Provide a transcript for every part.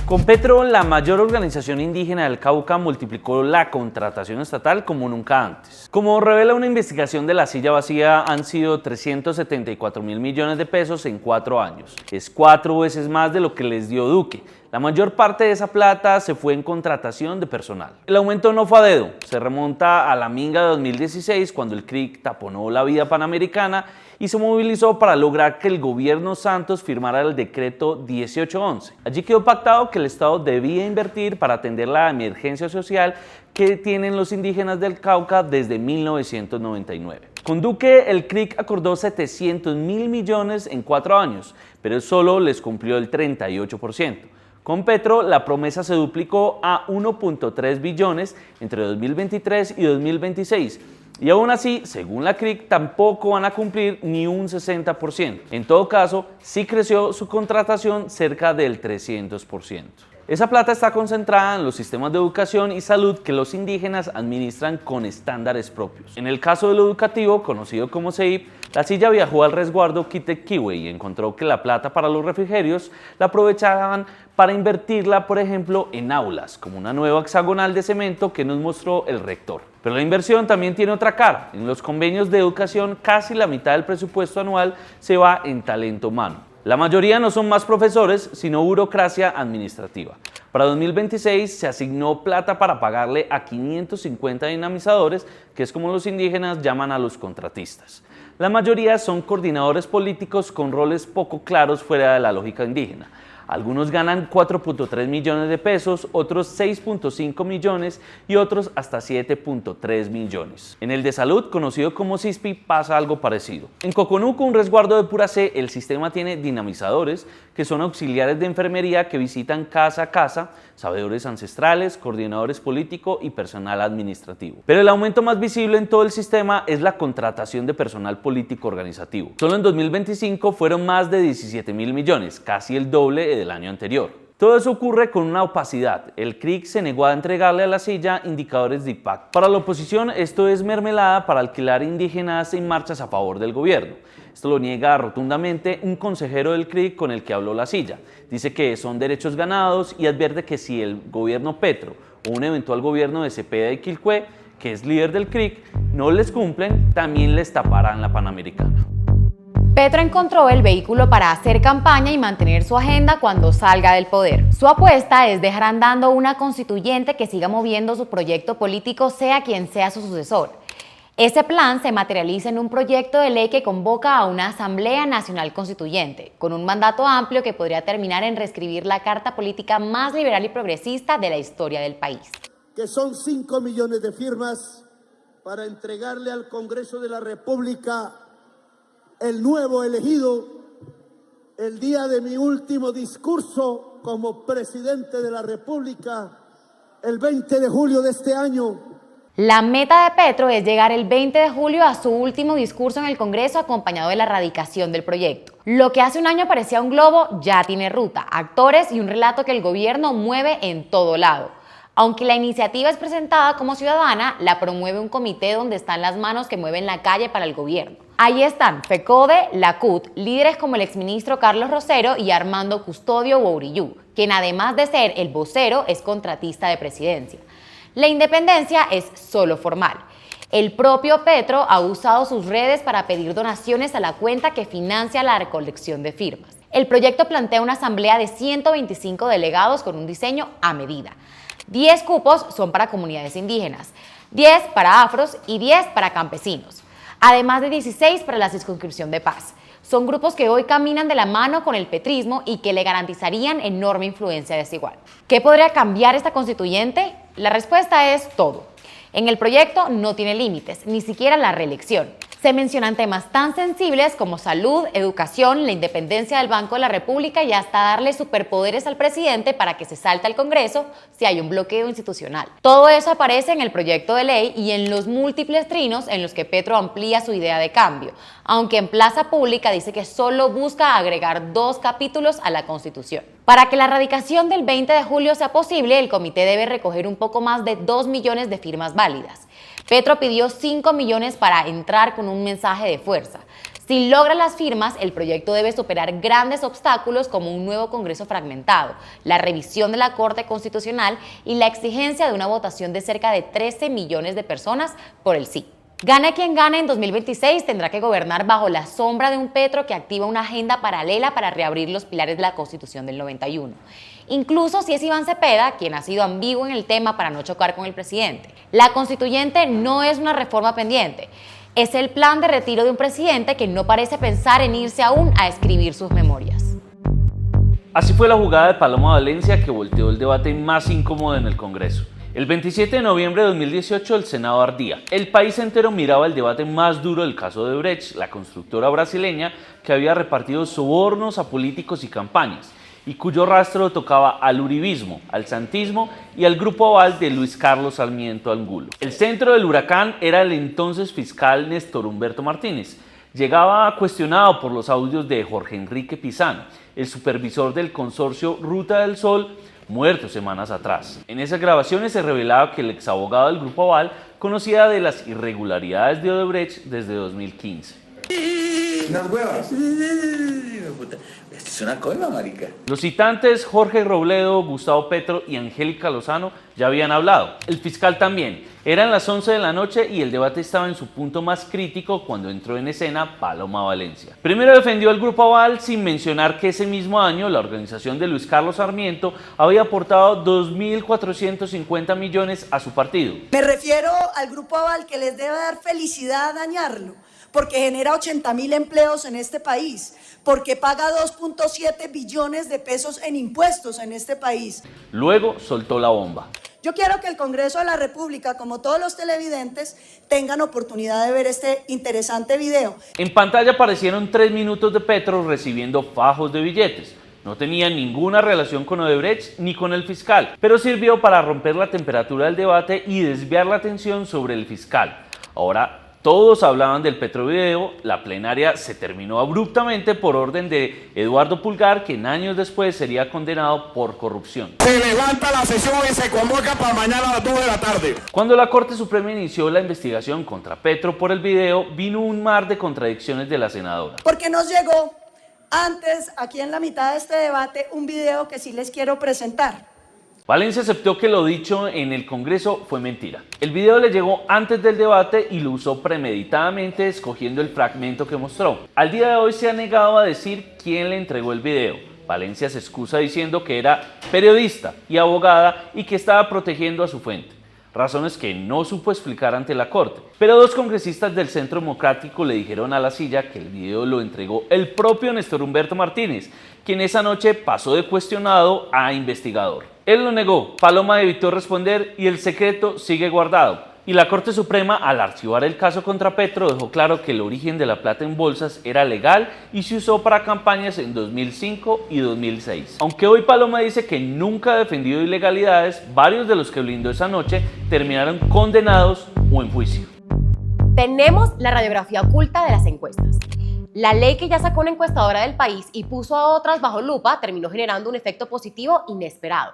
Con Petro, la mayor organización indígena del Cauca multiplicó la contratación estatal como nunca antes. Como revela una investigación de La Silla Vacía, han sido 374.000 millones de pesos en 4 años. Es 4 veces más de lo que les dio Duque. La mayor parte de esa plata se fue en contratación de personal. El aumento no fue a dedo, se remonta a la minga de 2016, cuando el CRIC taponó la vía panamericana y se movilizó para lograr que el gobierno Santos firmara el decreto 1811. Allí quedó pactado que el Estado debía invertir para atender la emergencia social que tienen los indígenas del Cauca desde 1999. Con Duque, el CRIC acordó 700.000 millones en 4 años, pero él solo les cumplió el 38%. Con Petro, la promesa se duplicó a 1.3 billones entre 2023 y 2026. Y aún así, según la CRIC, tampoco van a cumplir ni un 60%. En todo caso, sí creció su contratación cerca del 300%. Esa plata está concentrada en los sistemas de educación y salud que los indígenas administran con estándares propios. En el caso de lo educativo, conocido como CEIP, La Silla viajó al resguardo Quitequiwe y encontró que la plata para los refrigerios la aprovechaban para invertirla, por ejemplo, en aulas, como una nueva hexagonal de cemento que nos mostró el rector. Pero la inversión también tiene otra cara. En los convenios de educación, casi la mitad del presupuesto anual se va en talento humano. La mayoría no son más profesores, sino burocracia administrativa. Para 2026 se asignó plata para pagarle a 550 dinamizadores, que es como los indígenas llaman a los contratistas. La mayoría son coordinadores políticos con roles poco claros fuera de la lógica indígena. Algunos ganan 4.3 millones de pesos, otros 6.5 millones y otros hasta 7.3 millones. En el de salud, conocido como CISPI, pasa algo parecido. En Coconuco, un resguardo de pura C, el sistema tiene dinamizadores, que son auxiliares de enfermería que visitan casa a casa, sabedores ancestrales, coordinadores políticos y personal administrativo. Pero el aumento más visible en todo el sistema es la contratación de personal político organizativo. Solo en 2025 fueron más de 17.000 millones, casi el doble del año anterior. Todo eso ocurre con una opacidad. El CRIC se negó a entregarle a La Silla indicadores de impacto. Para la oposición, esto es mermelada para alquilar indígenas en marchas a favor del gobierno. Esto lo niega rotundamente un consejero del CRIC con el que habló La Silla. Dice que son derechos ganados y advierte que si el gobierno Petro o un eventual gobierno de Cepeda y Quilpué, que es líder del CRIC, no les cumplen, también les taparán la Panamericana. Petro encontró el vehículo para hacer campaña y mantener su agenda cuando salga del poder. Su apuesta es dejar andando una constituyente que siga moviendo su proyecto político, sea quien sea su sucesor. Ese plan se materializa en un proyecto de ley que convoca a una Asamblea Nacional Constituyente, con un mandato amplio que podría terminar en reescribir la carta política más liberal y progresista de la historia del país. Que son 5 millones de firmas para entregarle al Congreso de la República el nuevo elegido el día de mi último discurso como presidente de la República, el 20 de julio de este año. La meta de Petro es llegar el 20 de julio a su último discurso en el Congreso acompañado de la radicación del proyecto. Lo que hace un año parecía un globo ya tiene ruta, actores y un relato que el gobierno mueve en todo lado. Aunque la iniciativa es presentada como ciudadana, la promueve un comité donde están las manos que mueven la calle para el gobierno. Ahí están FECODE, la CUT, líderes como el exministro Carlos Rosero y Armando Custodio Wourillú, quien además de ser el vocero es contratista de presidencia. La independencia es solo formal. El propio Petro ha usado sus redes para pedir donaciones a la cuenta que financia la recolección de firmas. El proyecto plantea una asamblea de 125 delegados con un diseño a medida. 10 cupos son para comunidades indígenas, 10 para afros y 10 para campesinos, además de 16 para la circunscripción de paz. Son grupos que hoy caminan de la mano con el petrismo y que le garantizarían enorme influencia desigual. ¿Qué podría cambiar esta constituyente? La respuesta es todo. En el proyecto no tiene límites, ni siquiera la reelección. Se mencionan temas tan sensibles como salud, educación, la independencia del Banco de la República y hasta darle superpoderes al presidente para que se salte al Congreso si hay un bloqueo institucional. Todo eso aparece en el proyecto de ley y en los múltiples trinos en los que Petro amplía su idea de cambio, aunque en plaza pública dice que solo busca agregar 2 capítulos a la Constitución. Para que la radicación del 20 de julio sea posible, el comité debe recoger un poco más de 2 millones de firmas válidas. Petro pidió 5 millones para entrar con un mensaje de fuerza. Si logran las firmas, el proyecto debe superar grandes obstáculos como un nuevo Congreso fragmentado, la revisión de la Corte Constitucional y la exigencia de una votación de cerca de 13 millones de personas por el sí. Gane quien gane en 2026, tendrá que gobernar bajo la sombra de un Petro que activa una agenda paralela para reabrir los pilares de la Constitución del 91. Incluso si es Iván Cepeda, quien ha sido ambiguo en el tema para no chocar con el presidente. La constituyente no es una reforma pendiente, es el plan de retiro de un presidente que no parece pensar en irse aún a escribir sus memorias. Así fue la jugada de Paloma Valencia que volteó el debate más incómodo en el Congreso. El 27 de noviembre de 2018 el Senado ardía. El país entero miraba el debate más duro del caso de Odebrecht, la constructora brasileña que había repartido sobornos a políticos y campañas, y cuyo rastro tocaba al uribismo, al santismo y al grupo aval de Luis Carlos Sarmiento Angulo. El centro del huracán era el entonces fiscal Néstor Humberto Martínez. Llegaba cuestionado por los audios de Jorge Enrique Pizano, el supervisor del consorcio Ruta del Sol, muerto semanas atrás. En esas grabaciones se revelaba que el exabogado del Grupo Aval conocía de las irregularidades de Odebrecht desde 2015. Unas huevas. Esto es una coima, marica. Los citantes Jorge Robledo, Gustavo Petro y Angélica Lozano ya habían hablado. El fiscal también. Eran las 11 de la noche y el debate estaba en su punto más crítico cuando entró en escena Paloma Valencia. Primero defendió al Grupo Aval sin mencionar que ese mismo año la organización de Luis Carlos Sarmiento había aportado 2.450 millones a su partido. Me refiero al Grupo Aval, que les debe dar felicidad dañarlo, porque genera 80.000 empleos en este país, porque paga 2.7 billones de pesos en impuestos en este país. Luego soltó la bomba. Yo quiero que el Congreso de la República, como todos los televidentes, tengan oportunidad de ver este interesante video. En pantalla aparecieron 3 minutos de Petro recibiendo fajos de billetes. No tenía ninguna relación con Odebrecht ni con el fiscal, pero sirvió para romper la temperatura del debate y desviar la atención sobre el fiscal. Ahora todos hablaban del Petrovideo. La plenaria se terminó abruptamente por orden de Eduardo Pulgar, quien años después sería condenado por corrupción. Se levanta la sesión y se convoca para mañana a las 2 de la tarde. Cuando la Corte Suprema inició la investigación contra Petro por el video, vino un mar de contradicciones de la senadora. Porque nos llegó antes, aquí en la mitad de este debate, un video que sí les quiero presentar. Valencia aceptó que lo dicho en el Congreso fue mentira. El video le llegó antes del debate y lo usó premeditadamente escogiendo el fragmento que mostró. Al día de hoy se ha negado a decir quién le entregó el video. Valencia se excusa diciendo que era periodista y abogada y que estaba protegiendo a su fuente. Razones que no supo explicar ante la Corte. Pero 2 congresistas del Centro Democrático le dijeron a La Silla que el video lo entregó el propio Néstor Humberto Martínez, quien esa noche pasó de cuestionado a investigador. Él lo negó, Paloma evitó responder y el secreto sigue guardado. Y la Corte Suprema, al archivar el caso contra Petro, dejó claro que el origen de la plata en bolsas era legal y se usó para campañas en 2005 y 2006. Aunque hoy Paloma dice que nunca ha defendido ilegalidades, varios de los que blindó esa noche terminaron condenados o en juicio. Tenemos la radiografía oculta de las encuestas. La ley que ya sacó una encuestadora del país y puso a otras bajo lupa terminó generando un efecto positivo inesperado.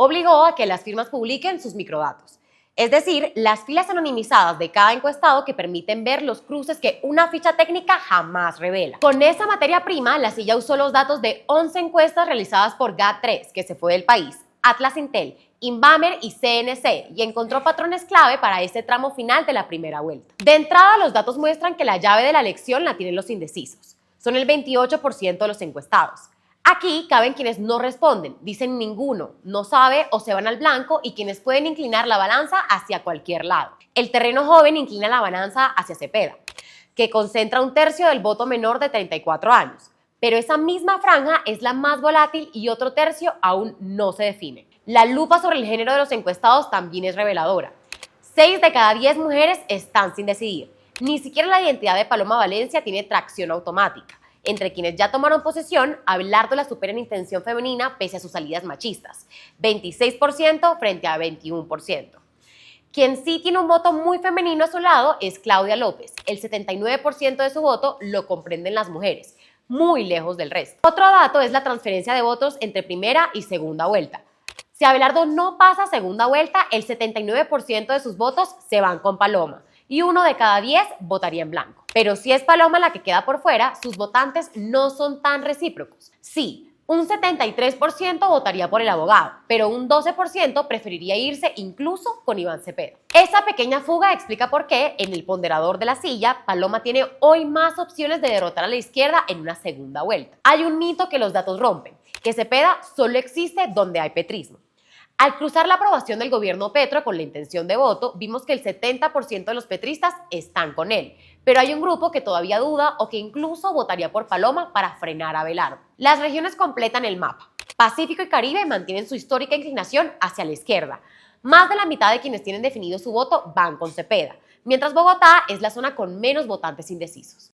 Obligó a que las firmas publiquen sus microdatos. Es decir, las filas anonimizadas de cada encuestado que permiten ver los cruces que una ficha técnica jamás revela. Con esa materia prima, La Silla usó los datos de 11 encuestas realizadas por GAD3, que se fue del país, Atlas Intel, Inbamer y CNC, y encontró patrones clave para este tramo final de la primera vuelta. De entrada, los datos muestran que la llave de la elección la tienen los indecisos. Son el 28% de los encuestados. Aquí caben quienes no responden, dicen ninguno, no sabe o se van al blanco, y quienes pueden inclinar la balanza hacia cualquier lado. El terreno joven inclina la balanza hacia Cepeda, que concentra 1/3 del voto menor de 34 años. Pero esa misma franja es la más volátil y otro tercio aún no se define. La lupa sobre el género de los encuestados también es reveladora. 6 de cada 10 mujeres están sin decidir. Ni siquiera la identidad de Paloma Valencia tiene tracción automática. Entre quienes ya tomaron posesión, Abelardo la supera en intención femenina pese a sus salidas machistas, 26% frente a 21%. Quien sí tiene un voto muy femenino a su lado es Claudia López. El 79% de su voto lo comprenden las mujeres, muy lejos del resto. Otro dato es la transferencia de votos entre primera y segunda vuelta. Si Abelardo no pasa a segunda vuelta, el 79% de sus votos se van con Paloma, y 1 de cada 10 votaría en blanco. Pero si es Paloma la que queda por fuera, sus votantes no son tan recíprocos. Sí, un 73% votaría por el abogado, pero un 12% preferiría irse incluso con Iván Cepeda. Esa pequeña fuga explica por qué, en el ponderador de la silla, Paloma tiene hoy más opciones de derrotar a la izquierda en una segunda vuelta. Hay un mito que los datos rompen, que Cepeda solo existe donde hay petrismo. Al cruzar la aprobación del gobierno Petro con la intención de voto, vimos que el 70% de los petristas están con él, pero hay un grupo que todavía duda o que incluso votaría por Paloma para frenar a Abelardo. Las regiones completan el mapa. Pacífico y Caribe mantienen su histórica inclinación hacia la izquierda. Más de la mitad de quienes tienen definido su voto van con Cepeda, mientras Bogotá es la zona con menos votantes indecisos.